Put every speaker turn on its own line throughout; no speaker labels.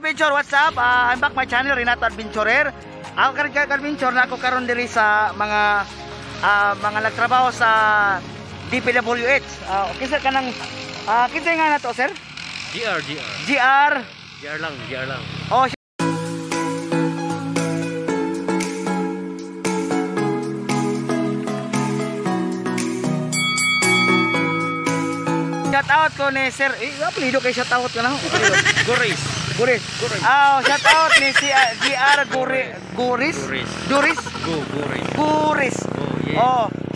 Adventure, what's up? I'm back my channel, Renato Adventurer. Ako karon ka-adventure na ako karon diri sa mga nagtrabaho sa DPWH. Okay sir, kanang kinsa nga nato sir? GR lang. Oh, shout out ko ni sir. Apelido kay shout out ka na.
Guris.
Shout out ni si GR Guris.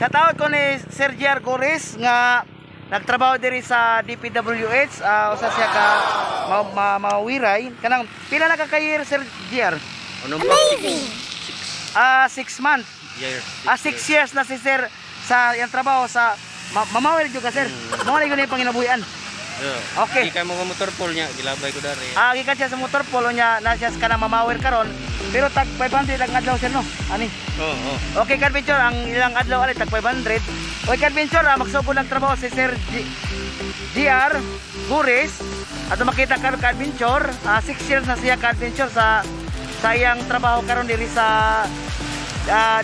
Shout out ko ni Sir GR Guris nga nagtrabaho diri sa DPWH. Usa siya ka mawiray. Kanang pila na ka year Sir GR?
Amazing.
6 months. 6 years na si Sir sa yang trabaho sa mamawir juga sir. Mo na gyud panginabuhian. Okay.
Di kay mga motor pool niya gilabay ko dari.
Gikan siya sa motor pool niya na siya kana mamawir karon. Pero tag 500 lang adlaw sir no. Ani. Okay, ka-adventure ang ilang adlaw ali tag 500. Okay, ka-adventure magsugod ng trabaho si Sir GR Guris. Ato makita karon ka-adventure 6 years na siya ka-adventure sa iyang trabaho karon diri sa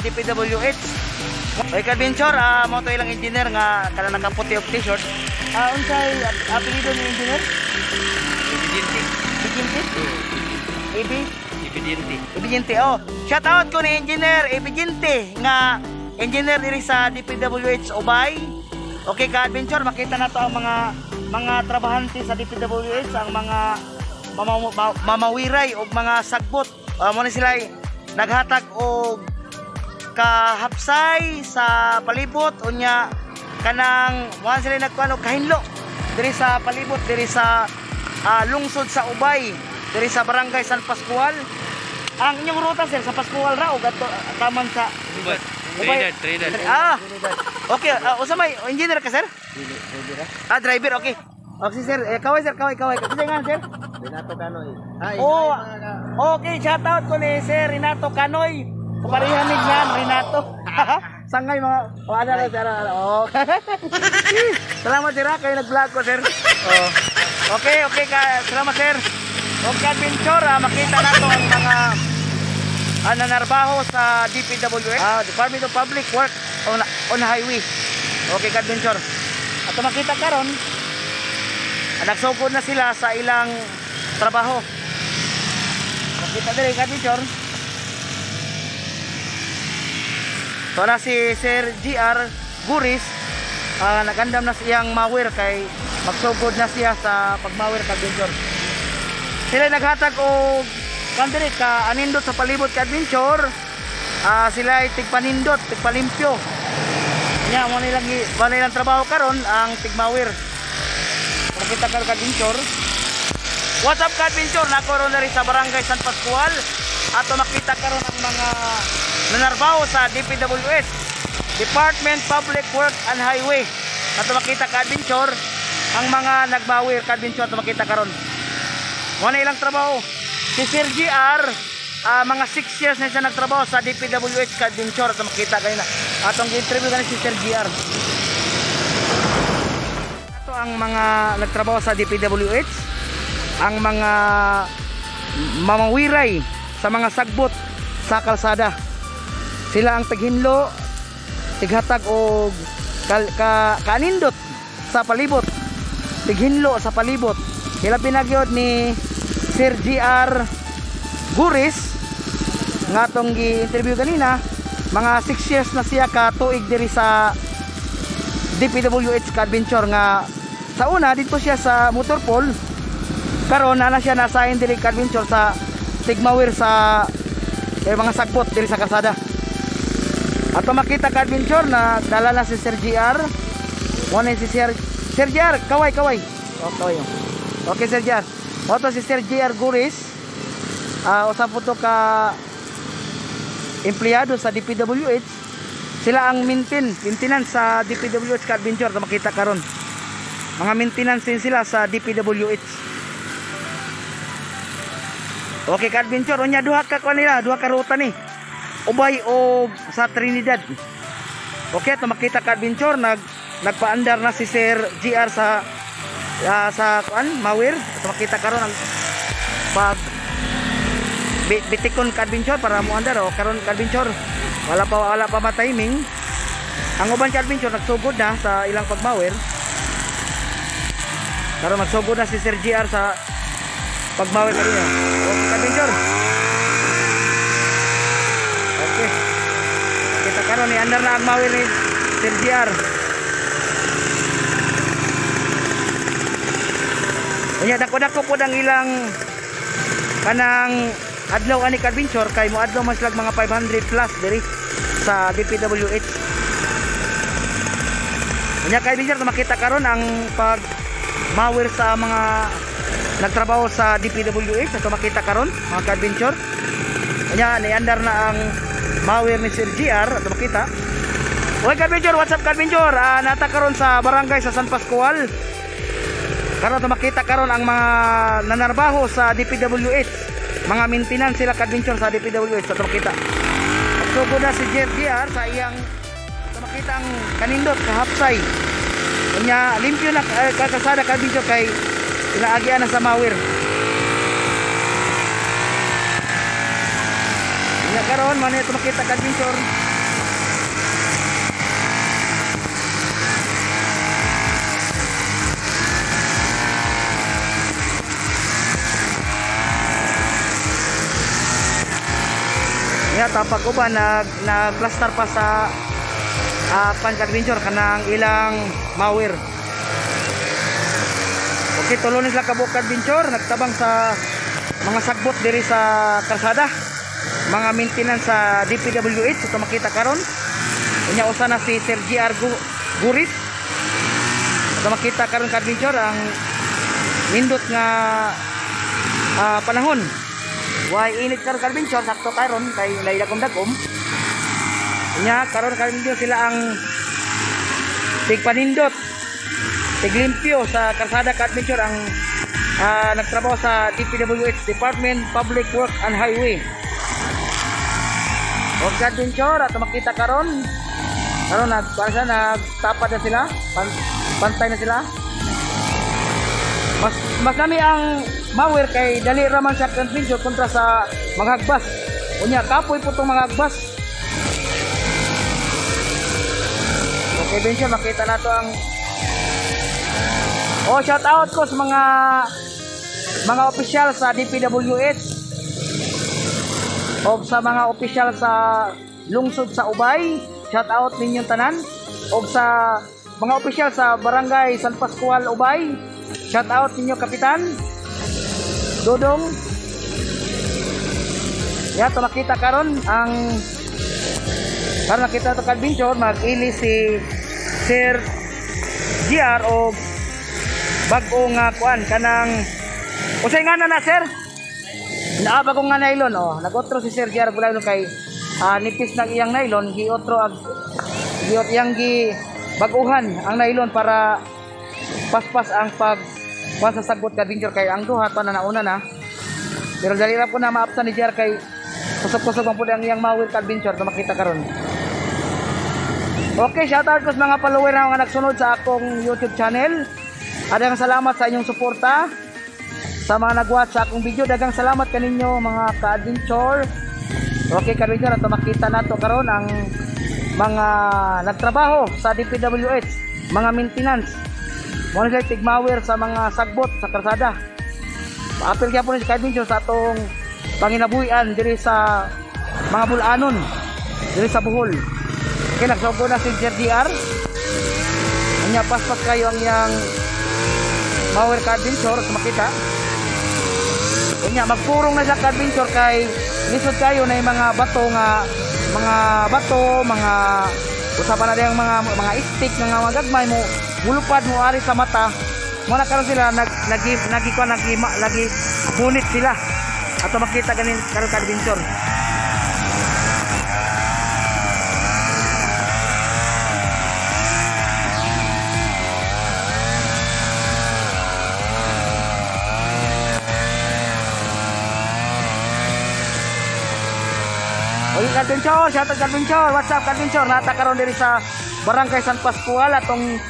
DPWH. Okay, ka-adventure mo to ilang engineer nga kana nakaputi og t-shirt. Unsay apelyido ni engineer? Ebidente. Shout out ko ni engineer Ebidente nga engineer diri sa DPWH Ubay. Okay, ka-adventure makita na to ang mga trabahante sa DPWH, ang mga mamawiray og mga sagbot. Mo ni sila naghatag og kahapsay sa palibot unya kanang mo sila nagkuan og kahinlo diri sa palibot diri sa lungsod sa Ubay, diri sa barangay San Pascual. Ang inyong ruta sir sa Pascual ra og ato taman sa Ubay. Okay, usa may engineer ka sir? Driver, okay. Okay sir, kaway sir, kaway. Kasi nga sir?
Renato Canoy.
Okay, shout out ko ni Sir Renato Canoy. Parihan ni yan, Renato. Sangay mga sir. Salamat sir, kayo nag-vlog ko sir. Okay, salamat sir. Okay, adventure, makita nato ang mga nanarbaho sa DPWH, Department of Public Works on Highway. Okay, adventure. At makita karon nagsugod na sila sa ilang trabaho. Makita diri adventure. So na si Sir GR Guris nagandam na siyang mawir kay magsugod na siya sa pagmawir kag adventure. Sila naghatag og kandiri ka anindot sa palibot ka adventure. Sila ay tigpanindot, tigpalimpyo. Nya mo nilang trabaho karon ang tigmawir. Makita ka kag adventure. What's up ka adventure? Nako ron sa barangay San Pascual. Ato makita karon ang mga nanarbaho sa DPWH, Department Public Works and Highway. Ato makita ka adventure ang mga nagmawir ka adventure ato makita karon. Wala ilang trabaho. Si Sir GR mga 6 years na siya nagtrabaho sa DPWH ka adventure ato makita kanina. Atong interview kanina si Sir GR. Ato ang mga nagtrabaho sa DPWH, ang mga mamawiray sa mga sagbot sa kalsada. Sila ang tighinlo, tighatag og kanindot sa palibot, tighinlo sa palibot. Sila pinagyod ni Sir GR Guris nga atong gi-interview kanina. Mga 6 years na siya ka tuig diri sa DPWH ka adventure nga sa una dito siya sa motorpool. Karon na siya na-assign diri ka adventure sa tigmawir sa mga sagbot diri sa kalsada. Ato makita ka adventure na dala na si Sir GR. Wala si Sir GR, kaway. Okay Sir GR. Oto si Sir GR Guris. Usa po to ka empleyado sa DPWH. Sila ang maintenance sa DPWH ka adventure. Ato makita karon. Mga maintenance din sila sa DPWH. Okay ka adventure, unya duha ka ruta ni Ubay o sa Trinidad. Okay, ito makita ka adventure nagpaandar na si Sir GR sa mawir. Ito makita karon ang pag bitikon ka adventure para mo andar o karon ka adventure wala pa ma-timing. Ang uban ka adventure nagsugod na sa ilang pagmower. Karon magsugod na si Sir GR sa pagmower kanina. Okay ka adventure. Okay. Kita karon ni andar na ang mower ni Sir GR. Unya dako-dako po ang ilang kanang adlaw ani adventure kay mo adlaw man sila mga 500 plus diri sa DPWH. Unya kay adventure makita karon ang pag mower sa mga nagtrabaho sa DPWH ato makita karon mga adventure. Unya niandar na ang mower ni Sir GR ato makita. Oy adventure, what's up adventure? Nata karon sa barangay sa San Pascual. Karon to makita karon ang mga nanarbaho sa DPWH, mga maintenance sila ka-adventure sa DPWH sa makita. Sugod na si GR sa iyang to makita ang kanindot kahapsay. Kanya limpyo na kakasada ka-adventure kay inaagian na sa mower. Kanya karon man ito makita ka-adventure. Tapag ko ba nag-plaster pa sa pan-adventure kanang ilang mower. Okay, tuloy nila kabuk adventure nagtabang sa mga sagbot diri sa kalsada, mga maintenance sa DPWH ito makita karon. Unya usa na si Sir GR Gurit ito makita karon ka adventure ang nindot nga panahon. Why init karon adventure sakto karon kay laila kong dagom. Nya karon adventure sila ang tigpanindot, tiglimpyo sa kalsada ka adventure ang nagtrabaho sa DPWH Department Public Works and Highway. Og adventure at makita karon nagtapad na sila, pantay na sila. Mas nami ang mower kay dali raman sa adventure kontra sa maghagbas. Unya kapoy po tong maghagbas. Okay, adventure makita nato ang shout out ko sa mga opisyal sa DPWH o sa mga opisyal sa lungsod sa Ubay. Shout out ninyong tanan o sa mga opisyal sa barangay San Pascual Ubay. Shout out ninyo Kapitan Dodong. Ya to makita karon ang karon nakita to adventure mag-ili si Sir GR o bag-o nga kuan kanang usay nga na sir bag-o nga nylon nagotro si Sir GR bulay kay nipis ng iyang nylon giotro iyang gi bag-uhan ang nylon para paspas ang sa sagot ka adventure kay ang duha pa na nauna na. Pero dali ra po na maapsan ni GR kay kusog-kusog ang pud ang iyang mower ka adventure to makita karon. Okay, shout out ko sa mga follower na mga nagsunod sa akong YouTube channel. Daghang salamat sa inyong suporta. Sa mga nag-watch sa akong video, daghang salamat kaninyo mga ka-adventure. Okay, ka-adventure ato makita nato karon ang mga nagtrabaho sa DPWH, mga maintenance. Mo nila tigmower sa mga sagbot sa kalsada. Apil kaya po ni ka-adventure sa atong panginabuhian diri sa mga bulanon, diri sa Bohol. Okay, nagsogo na si GR. Anya paspas kayo ang iyang mower ka-adventure sa makita. Anya magpurong na sa ka-adventure kay lisod kayo na yung mga bato, mga usapan na yung mga stick nga magagmay mo mulupad mo ari sa mata mo na karon sila lagi bunit sila ato makita ganin karon ka-adventure. Oy ka-adventure, shout out ka-adventure. What's up ka-adventure? Nata karon diri sa barangay San Pascual atong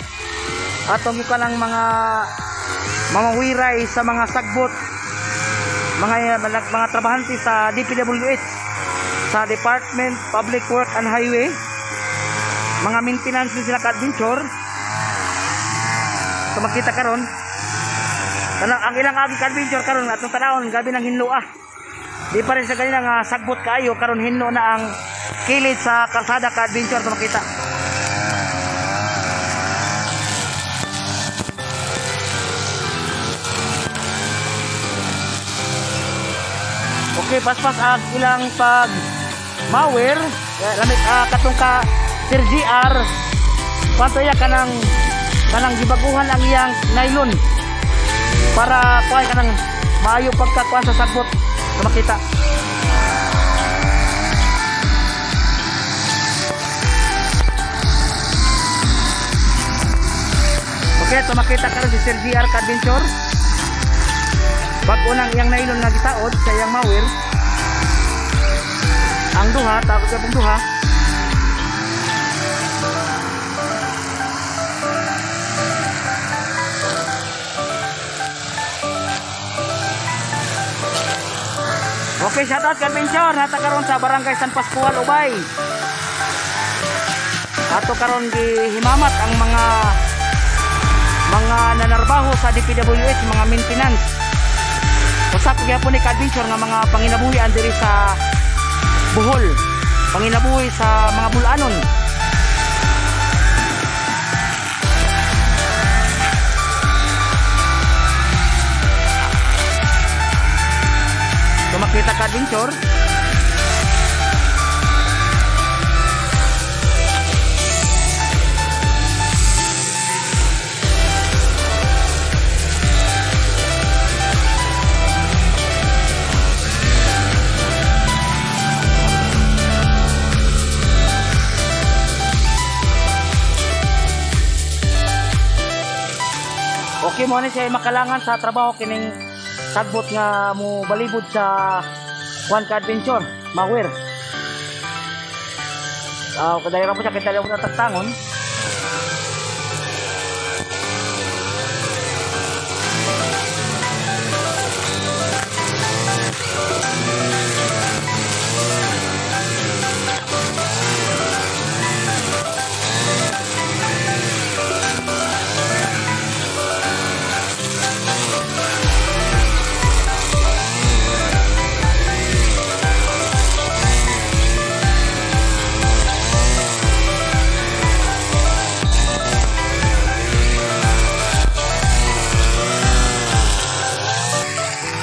yukan ang mga wiray sa mga sagbot mga trabahante sa DPWH, sa Department Public Work and Highway, mga maintenance din sila ka-adventure. So makita karon ang ilang agi ka-adventure karon atong tanawon gabi ng hinlo di pa rin sa ganyan nga sagbot kaayo karon hinlo na ang kilid sa kalsada ka-adventure. So makita okay, paspas ang ilang pag mower lamit katong ka Sir GR kwanto ya kanang gibaguhan ang iyang nylon para kuha kanang maayo pagkakuan sa sagbot na makita. Okay, so makita karon si Sir GR ka-adventure bago nang iyang nylon nga gitaod sa iyang mower ang duha tapos ang duha. Okay, shout out ka-adventure nata karon sa Barangay San Pascual, Ubay. Ato karon gihimamat ang mga nanarbaho sa DPWH, mga maintenance. Usa ko gyapon ni ka-adventure nga mga panginabuhian diri sa Bohol, panginabuhi sa mga bulanon. So makita ka-adventure okay mo ni siya makalangan sa trabaho kining sagbot nga mo balibod sa Juan ka-adventure mower. Kadayran po siya kita lang na tagtangon.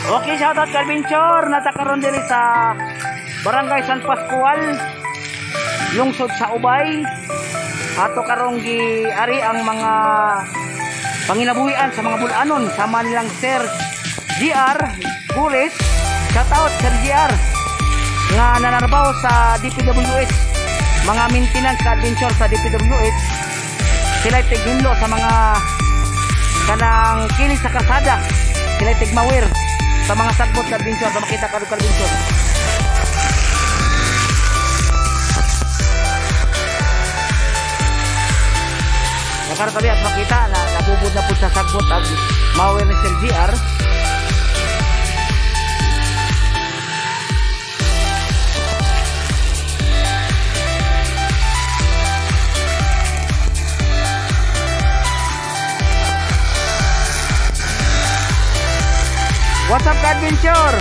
Okay, shoutout ka-adventure nata karon diri sa Barangay San Pascual, lungsod sa Ubay. Ato karong giari ang mga panginabuhian sa mga bulanon sama nilang Sir GR Gules. Shoutout Sir GR nga nanarbaho sa DPWH, mga maintenance ka-adventure sa DPWH. Sila tighinlo sa mga kanang kilig sa kalsada, sila tigmawir sa mga sagbot na adventure. So makita ka rin ka-adventure. Nakara kali at makita na nabubod na po sa sagbot at mower ni Sir GR. What's up ka-adventure?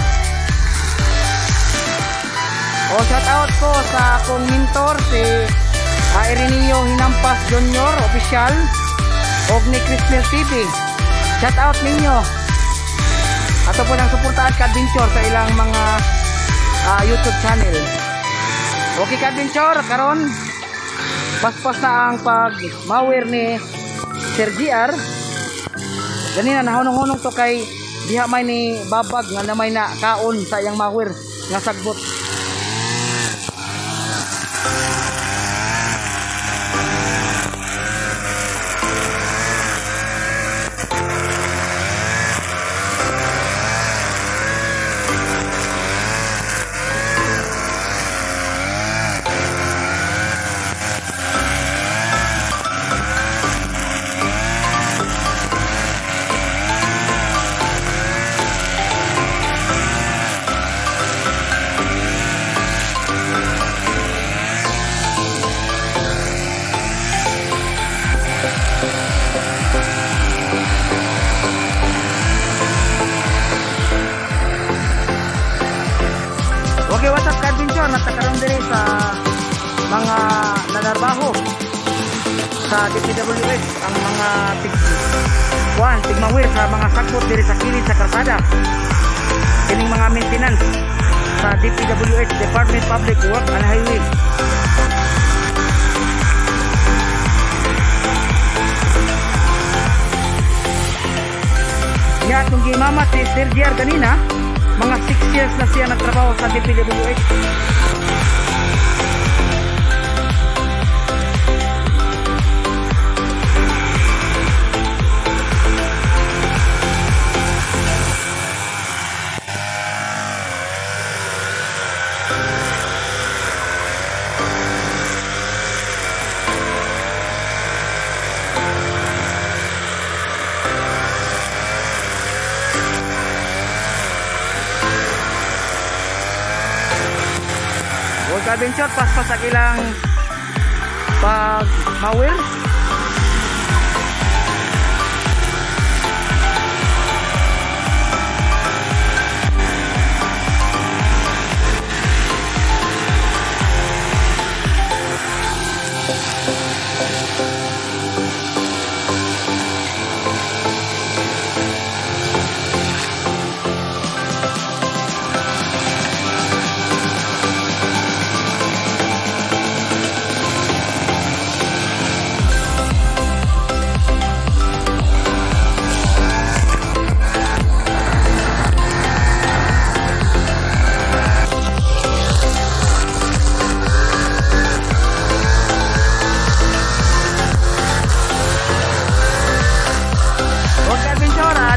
Shout out ko sa akong mentor si Ireneo Hinampas Jr. Official og ni Crispel TV. Shout out ninyo. Ato po nang suportahan ka-adventure sa ilang mga YouTube channel. Okay ka-adventure, karon paspas na ang pag-mower ni Sir GR. Ganina nahunong-hunong to kay diha may ni babag nga na may na kaon sa iyang mower nga sagbot. Okay, what's up ka-adventure? Natakaroon din sa mga nanarbaho sa DPWH ang mga tigmawir sa mga sakot diri sa kilid sa kalsada. Kining mga maintenance sa DPWH, Department of Public Works and Highway. Nga itong gimamat si Sir JR kanina, mga 6 years na siya nagtrabaho sa DPWH. Adventure pas-pas sa ilang pag-mawir.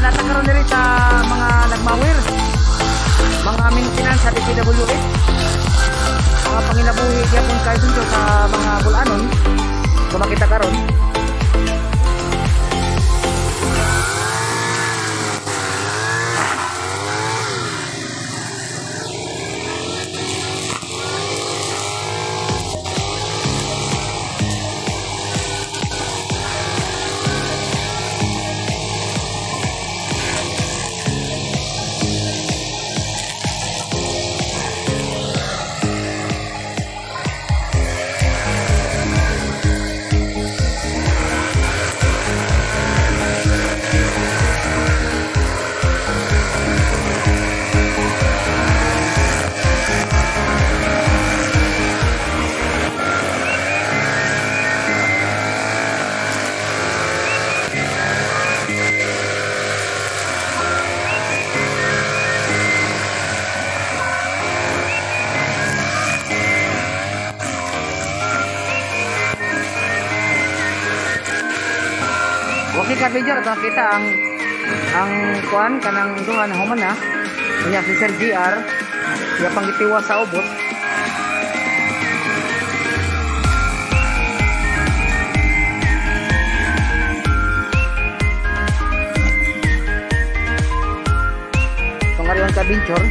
Natakaroon din sa mga nagmawir, mga maintenance sa DPWH, mga panginabuhi yapon kayo dito sa mga bulanon kung makita karon. Okay ka-adventure, ito nakita ang kuan kanang duhan human na kanya si Sir JR siya panggitiwa sa ubos. Ito nga rin ka-adventure.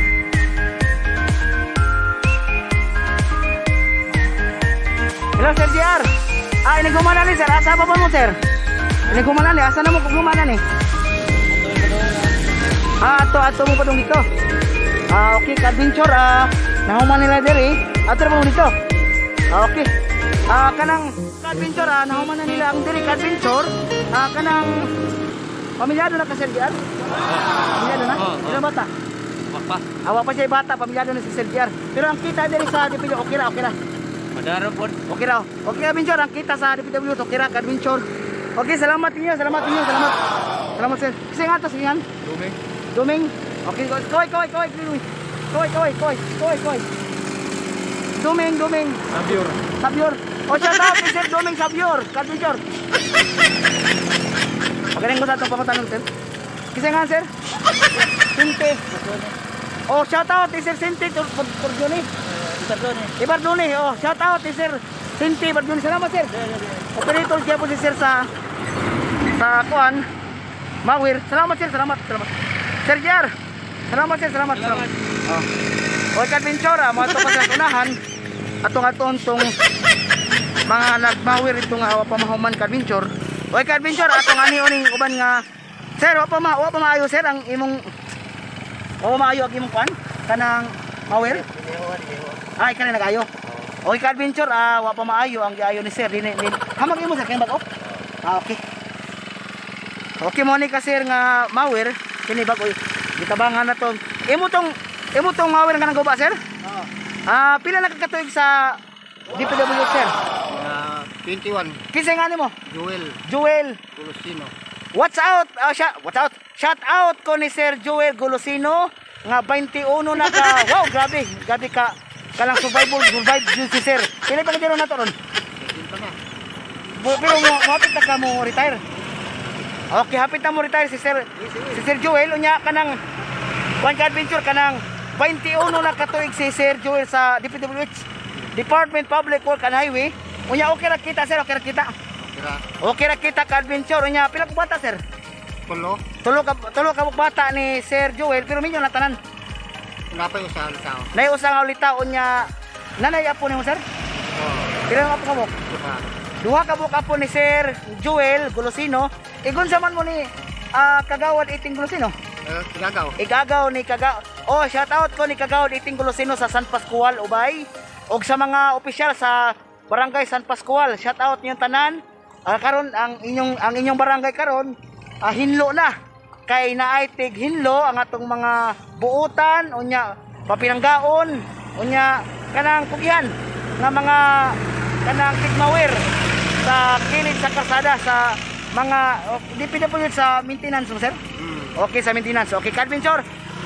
Hello Sir JR, ini gumana nih Sir, asa apa mo Sir? Ini gumana nih, asa na mo kung gumana nih? Ato mo pa dong dito. Okay, ka-adventure, nahuman nila diri. Ato mo dito. Okay. Kanang ka-adventure, nahuman na nila ang diri ka-adventure. Kanang pamilyado na ka Sir JR? Pamilyado na? Ilang bata?
Papa.
Awa pa siya bata, pamilyado na si Sir JR. Pero ang kita diri sa DPW, okay na.
Madara po.
Okay raw. Okay, adventure, ang kita sa DPW, okay ra, ka-adventure. Okay, salamat niyo. Salamat. Salamat Sir. Kasi nga to, sige yan. Duming. Okay, koy. Duming. Sabior. O siya daw, Sir Duming Sabior. Ka-adventure. Magaling ko sa itong pamutanong Sir. Kasi nga Sir. Sinte. O, shout out Sir Sinte. Barduni. Ibarduni. O, shout out Sir Sinte. Barduni. Salamat Sir. Operator siya po si Sir sa kuan Mawir. Salamat Sir. Sir JR. Salamat Sir. O ka-adventure, mga ito pa sa unahan atong tong mga nagmawir itong awa pamahuman ka-adventure. O ka-adventure, atong ani-uning uban nga Sir, wa pa maayo Sir ang imong maayo ang imong kuan kanang Mawer? Ay, kanina nag-ayo. Okay, ka-adventure, wa pa maayo ang giayo ni sir. Hamag imo sa kayong bag-o? Okay. Okay mo ni ka sir nga Mawer, kini bag-o. Gitabangan na tong. Imo tong Mawer nga nang guba sir?
Oo.
Pila na kakatuig sa DPW sir?
21.
Kisay nga nimo?
Joel
Joel.
Golosino.
Watch out. Shout out ko ni Sir Joel Golosino nga 21 na ka. Wow, grabe ka. Kalang survive si Sir. Pila pa kadiro na to ron?
18 pa na.
Pero hapit na ka mo retire. Okay, hapit na mo retire si Sir Joel unya kanang one adventure kanang 21 na katuig si Sir Joel sa DPWH Department Public Work and Highway. Unya okay ra kita sir, okay ra kita.
Kira.
Okay ra kita ka adventure unya pila ka bata sir?
Pulo.
Tulo ka bata ni Sir Joel pero minyo na tanan.
Napay usahan tao.
Nay usa nga ulitaon niya nanay apo nimo sir?
Oo.
Pila nga apo ka mo? Duha ka buok apo ni Sir Joel Golosino. Igon sa man mo ni Kagawad Iting Golosino.
Gagaw.
Igagaw ni Kagaw. Oh, shout out ko ni Kagawad Iting Golosino sa San Pascual, Ubay. Og sa mga opisyal sa Barangay San Pascual, shout out niyo tanan. Karon ang inyong barangay karon hinlo na. Kay naay tig hinlo ang atong mga buutan unya papinanggaon unya kanang kugihan nga mga kanang tigmawer sa kilid sa kalsada sa mga DPW sa maintenance mo sir. Okay sa maintenance. Okay, Adventure.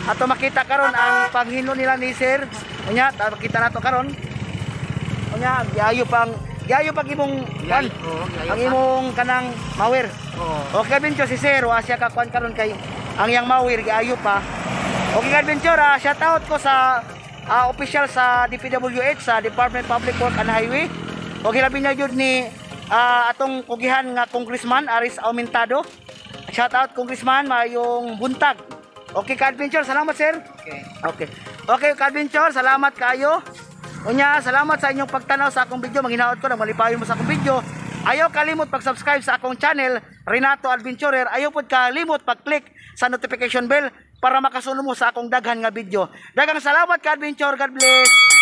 Ato makita karon ang paghinlo nila ni sir. Unya makita nato karon. Unya giayo pag imong kan ang imong kanang mawer.
Oo.
Okay, Adventure si sir wa siya ka kuan karon kay ang yang mawer giayo pa. Okay, Adventure, shout out ko sa official sa DPWH sa Department Public Work and Highway. Okay, labi na jud ni atong kugihan nga Congressman Aris Aumentado. Shout out Congressman mayong buntag. Okay, ka-adventure, salamat sir.
Okay.
Okay, ka-adventure, salamat kayo. Unya, salamat sa inyong pagtanaw sa akong video. Manghinaot ko na malipayon mo sa akong video. Ayaw kalimot pag-subscribe sa akong channel, Renato Adventurer. Ayaw pod kalimot pag-click sa notification bell para makasunod mo sa akong daghan nga video. Daghang salamat ka-adventure. God bless.